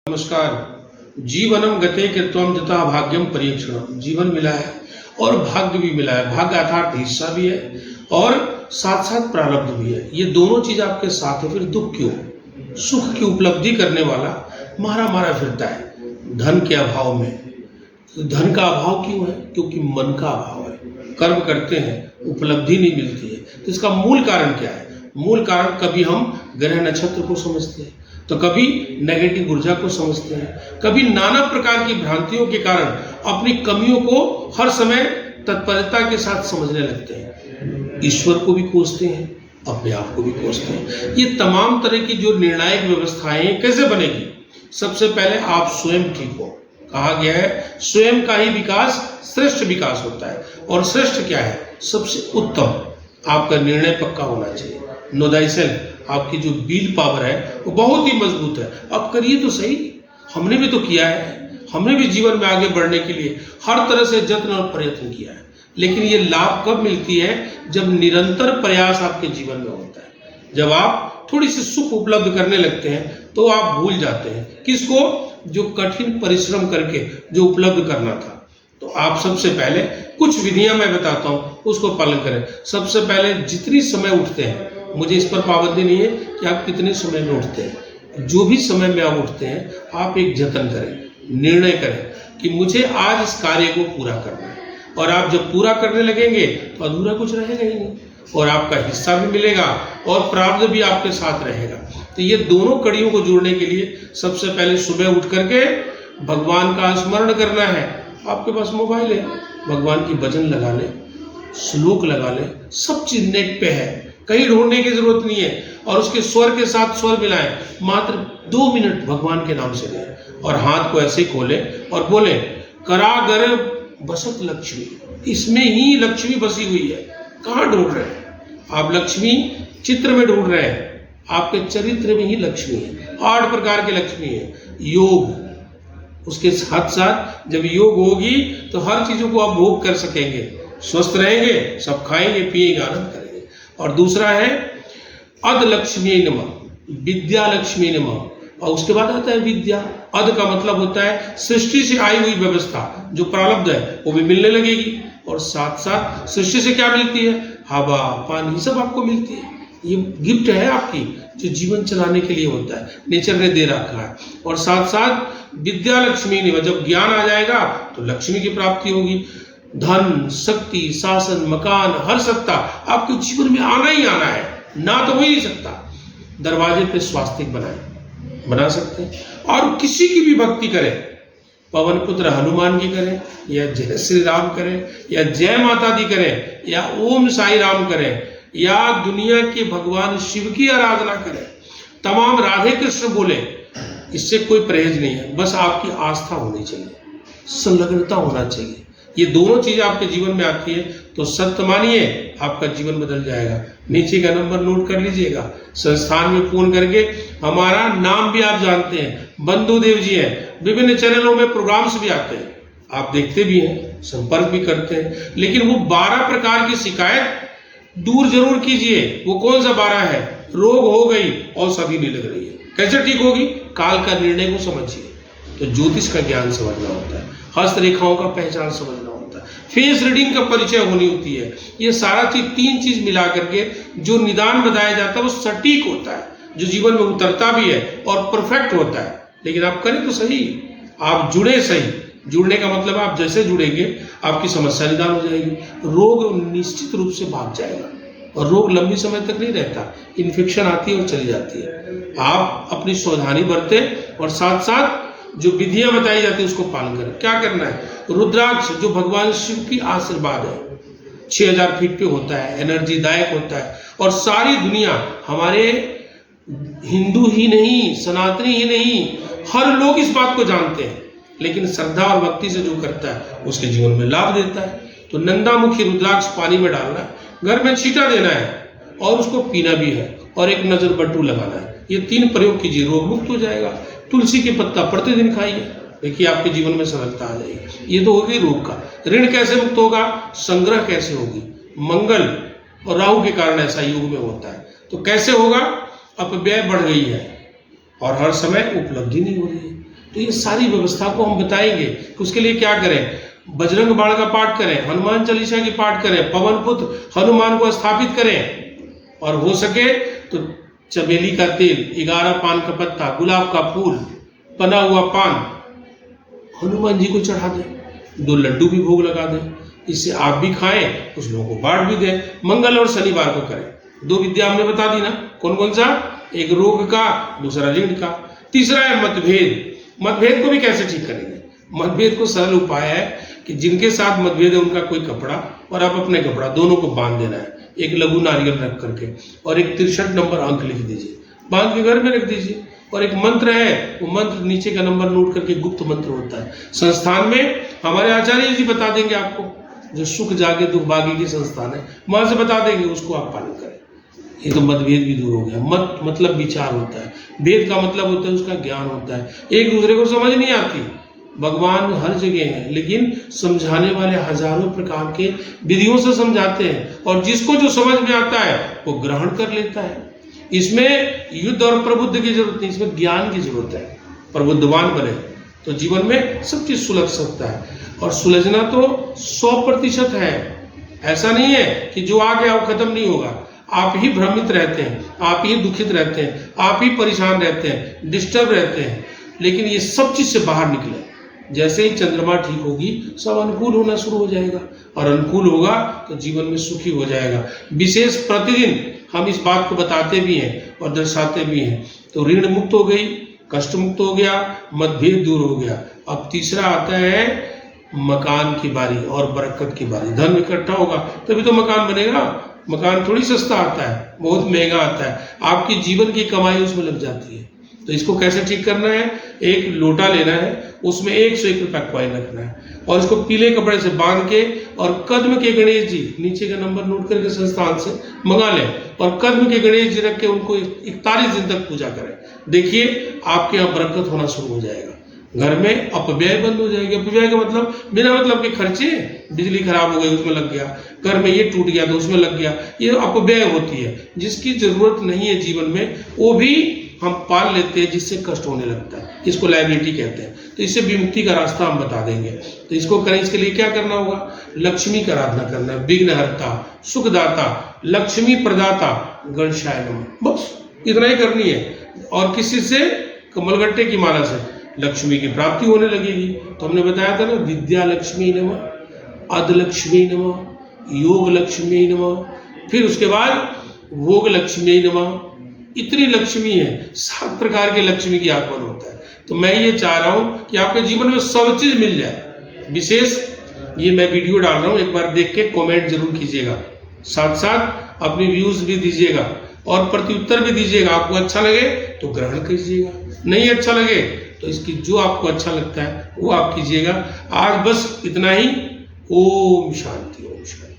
नमस्कार। जीवनम गते कृत्वम जता भाग्यम परीक्षणम। जीवन मिला है और भाग्य भी मिला है। भाग्य अर्थात हिस्सा भी है और साथ साथ प्रारब्ध भी है। ये दोनों चीज आपके साथ है, फिर दुख क्यों? सुख की उपलब्धि करने वाला मारा मारा फिरता है धन के अभाव में। तो धन का अभाव क्यों है? क्योंकि मन का अभाव है। कर्म करते हैं, उपलब्धि नहीं मिलती है। तो इसका मूल कारण क्या है? मूल कारण कभी हम ग्रह नक्षत्र को समझते हैं, तो कभी नेगेटिव ऊर्जा को समझते हैं, कभी नाना प्रकार की भ्रांतियों के कारण अपनी कमियों को हर समय तत्परता के साथ समझने लगते हैं। ईश्वर को भी कोसते हैं, अपने आप को भी कोसते हैं। ये तमाम तरह की जो निर्णायक व्यवस्थाएं कैसे बनेगी? सबसे पहले आप स्वयं ठीक हो। कहा गया है स्वयं का ही विकास श्रेष्ठ विकास होता है। और श्रेष्ठ क्या है? सबसे उत्तम आपका निर्णय पक्का होना चाहिए। नो दाई सेल्फ, आपकी जो विल पावर है वो बहुत ही मजबूत है। अब करिए तो सही। हमने भी तो किया है, हमने भी जीवन में आगे बढ़ने के लिए हर तरह से जत्न और प्रयत्न किया है। लेकिन ये लाभ कब मिलती है? जब निरंतर प्रयास आपके जीवन में होता है। जब आप थोड़ी सी सुख उपलब्ध करने लगते हैं तो आप भूल जाते हैं किसको? जो कठिन परिश्रम करके जो उपलब्ध करना था। तो आप सबसे पहले कुछ विधियां मैं बताता हूं, उसको पालन करें। सबसे पहले जितनी समय उठते हैं, मुझे इस पर पाबंदी नहीं है कि आप कितने समय में उठते हैं। जो भी समय में आप उठते हैं, आप एक जतन करें, निर्णय करें कि मुझे आज इस कार्य को पूरा करना है। और आप जब पूरा करने लगेंगे तो अधूरा कुछ रहेगा ही नहीं, और आपका हिस्सा भी मिलेगा और प्रारब्ध भी आपके साथ रहेगा। तो ये दोनों कड़ियों को जोड़ने के लिए सबसे पहले सुबह उठ करके भगवान का स्मरण करना है। आपके पास मोबाइल है, भगवान की भजन लगा ले, श्लोक लगा ले, सब चीज नेट पे है, कहीं ढूंढने की जरूरत नहीं है। और उसके स्वर के साथ स्वर मिलाएं। मात्र 2 मिनट भगवान के नाम से लें और हाथ को ऐसे खोले और बोले करागर बसत लक्ष्मी। इसमें ही लक्ष्मी बसी हुई है। कहाँ ढूंढ रहे हैं आप? लक्ष्मी चित्र में ढूंढ रहे हैं, आपके चरित्र में ही लक्ष्मी है। 8 प्रकार की लक्ष्मी है। योग, उसके साथ साथ जब योग होगी तो हर चीजों को आप भोग कर सकेंगे, स्वस्थ रहेंगे, सब खाएंगे पिएंगे, आनंद करेंगे। और दूसरा है अद लक्ष्मी नमः, विद्या लक्ष्मी नमः। और उसके बाद आता है विद्या। अद का मतलब होता है सृष्टि से आई हुई व्यवस्था, जो प्रारब्ध है वो भी मिलने लगेगी। और साथ साथ सृष्टि से क्या मिलती है? हवा, पानी, सब आपको मिलती है। ये गिफ्ट है आपकी, जो जीवन चलाने के लिए होता है, नेचर ने दे रखा है। और साथ साथ विद्या लक्ष्मी नमः, जब ज्ञान आ जाएगा तो लक्ष्मी की प्राप्ति होगी। धन, शक्ति, शासन, मकान, हर सत्ता आपके जीवन में आना ही आना है, ना तो हो ही नहीं सकता। दरवाजे पे स्वास्तिक बना सकते हैं। और किसी की भी भक्ति करें, पवन पुत्र हनुमान की करें, या जय श्री राम करें, या जय माता दी करें, या ओम साई राम करें, या दुनिया के भगवान शिव की आराधना करें, तमाम राधे कृष्ण बोले, इससे कोई परहेज नहीं है। बस आपकी आस्था होनी चाहिए, संलग्नता होना चाहिए। ये दोनों चीजें आपके जीवन में आती है तो सत्य मानिए, आपका जीवन बदल जाएगा। नीचे का नंबर नोट कर लीजिएगा। संस्थान में फोन करके, हमारा नाम भी आप जानते हैं, बंधु देव जी हैं, विभिन्न चैनलों में प्रोग्राम्स भी आते हैं, आप देखते भी हैं, संपर्क भी करते हैं। लेकिन वो 12 प्रकार की शिकायत दूर जरूर कीजिए। वो कौन सा 12 है? रोग हो गई, औषधि नहीं लग रही है, कैसे ठीक होगी? काल का निर्णय को समझिए। तो ज्योतिष का ज्ञान समझना होता है, हस्तरेखाओं का पहचान समझना होता है, फेस रीडिंग का परिचय होनी होती है। ये सारा चीज, 3 चीज मिला करके जो निदान बताया जाता है वो सटीक होता है, जो जीवन में उतरता भी है और परफेक्ट होता है। लेकिन आप करें तो सही, आप जुड़े सही। जुड़ने का मतलब आप जैसे जुड़ेंगे आपकी समस्या निदान हो जाएगी, रोग निश्चित रूप से भाग जाएगा। और रोग लंबी समय तक नहीं रहता, इन्फेक्शन आती है और चली जाती है। आप अपनी सावधानी बरतें और साथ साथ जो विधियां बताई जाती है उसको पालन करें। क्या करना है? रुद्राक्ष, जो भगवान शिव की आशीर्वाद है, 6000 फीट पे होता है, एनर्जी दायक होता है। और सारी दुनिया, हमारे हिंदू ही नहीं, सनातनी ही नहीं, हर लोग इस बात को जानते हैं। लेकिन श्रद्धा और भक्ति से जो करता है उसके जीवन में लाभ देता है। तो नंदामुखी रुद्राक्ष पानी में डालना है, घर में छींटा देना है और उसको पीना भी है, और एक नजर बट्टू लगाना है। ये 3 प्रयोग कीजिए, रोग मुक्त हो जाएगा। तुलसी के पत्ता प्रतिदिन खाइए, देखिए आपके जीवन में सरलता आ जाएगी। ये तो होगी रोग का। ऋण कैसे मुक्त होगा? संग्रह कैसे होगी? मंगल और राहु के कारण ऐसा युग में होता है। तो कैसे होगा? अपव्यय बढ़ गई है और हर समय उपलब्धि नहीं हो रही है। तो ये सारी व्यवस्था को हम बताएंगे कि उसके लिए क्या करें। बजरंग बाण का पाठ करें, हनुमान चालीसा की पाठ करें, पवन पुत्र हनुमान को स्थापित करें, और हो सके तो चमेली का तेल, 11 पान का पत्ता, गुलाब का फूल, बना हुआ पान हनुमान जी को चढ़ा दें, 2 लड्डू भी भोग लगा दें। इससे आप भी खाएं, कुछ लोगों को बांट भी दें। मंगल और शनिवार को करें। 2 विद्या हमने बता दी ना, कौन कौन सा, एक रोग का, दूसरा ऋण का, तीसरा है मतभेद। मतभेद को भी कैसे ठीक करेंगे। मतभेद को सरल उपाय है कि जिनके साथ मतभेद है उनका कोई कपड़ा और आप अपने कपड़ा दोनों को बांध देना है, एक लघु नारियल रख करके, और एक 63 नंबर अंक लिख दीजिए, बांध के घर में रख दीजिए। और एक मंत्र है, वो मंत्र नीचे का नंबर नोट करके गुप्त मंत्र होता है। संस्थान में हमारे आचार्य जी बता देंगे आपको, जो सुख जागे दुख भागे की संस्थान है, वहां से बता देंगे, उसको आप पालन करें। ये तो मतभेद भी दूर हो गया। मत मतलब विचार होता है, भेद का मतलब होता है उसका ज्ञान होता है। एक दूसरे को समझ नहीं आती, भगवान हर जगह है, लेकिन समझाने वाले हजारों प्रकार के विधियों से समझाते हैं, और जिसको जो समझ में आता है वो ग्रहण कर लेता है। इसमें युद्ध और प्रबुद्ध की जरूरत नहीं, इसमें ज्ञान की जरूरत है। प्रबुद्धवान बने तो जीवन में सब चीज सुलझ सकता है, और सुलझना तो 100% है। ऐसा नहीं है कि जो आ गया वो खत्म नहीं होगा। आप ही भ्रमित रहते हैं, आप ही दुखित रहते हैं, आप ही परेशान रहते हैं, डिस्टर्ब रहते हैं, लेकिन ये सब चीज से बाहर निकले। जैसे ही चंद्रमा ठीक होगी, सब अनुकूल होना शुरू हो जाएगा, और अनुकूल होगा तो जीवन में सुखी हो जाएगा। विशेष प्रतिदिन हम इस बात को बताते भी हैं और दर्शाते भी हैं। तो ऋण मुक्त हो गई, कष्ट मुक्त हो गया, मतभेद दूर हो गया। अब तीसरा आता है मकान की बारी और बरकत की बारी। धन इकट्ठा होगा तभी तो मकान बनेगा। मकान थोड़ी सस्ता आता है, बहुत महंगा आता है। आपकी जीवन की कमाई उसमें लग जाती है। तो इसको कैसे ठीक करना है, एक लोटा लेना है, उसमें 101 रुपया कॉइन रखना है, और इसको पीले कपड़े से बांध के, और कद्म के गणेश जी, नीचे का नंबर नोट करके संस्थान से मंगा लें, और कद्म के गणेश जी रख के उनको 41 दिन तक पूजा करें। देखिए आपके यहाँ बरकत होना शुरू हो जाएगा। घर में अपव्यय बंद हो जाएगी। अपव्यय का मतलब बिना मतलब के खर्चे, बिजली खराब हो गई उसमें लग गया, घर में ये टूट गया तो उसमें लग गया, ये अपव्यय होती है। जिसकी जरूरत नहीं है जीवन में, वो भी हम पाल लेते हैं, जिससे कष्ट होने लगता है। इसको लायबिलिटी कहते हैं। तो इससे विमुक्ति का रास्ता हम बता देंगे। तो इसको करें, इसके लिए क्या करना होगा, लक्ष्मी का आराधना करना है। विघ्नहर्ता, सुखदाता, लक्ष्मी प्रदाता, गणेशाय नमः, बस इतना ही करनी है। और किसी से कमलगट्टे की माला से लक्ष्मी की प्राप्ति होने लगेगी। तो हमने बताया था ना, विद्या लक्ष्मी नमः, अध लक्ष्मी नमः, योग लक्ष्मी नमः, फिर उसके बाद भोग लक्ष्मी नमः। इतनी लक्ष्मी है, 7 प्रकार के लक्ष्मी की आगमन होता है। तो मैं ये चाह रहा हूं कि आपके जीवन में सब चीज मिल जाए। विशेष ये मैं वीडियो डाल रहा हूं, एक बार देख के कमेंट जरूर कीजिएगा, साथ साथ अपनी व्यूज भी दीजिएगा और प्रत्युत्तर भी दीजिएगा। आपको अच्छा लगे तो ग्रहण कीजिएगा, नहीं अच्छा लगे तो इसकी जो आपको अच्छा लगता है वो आप कीजिएगा। आज बस इतना ही। ओम शांति, ओम शांति।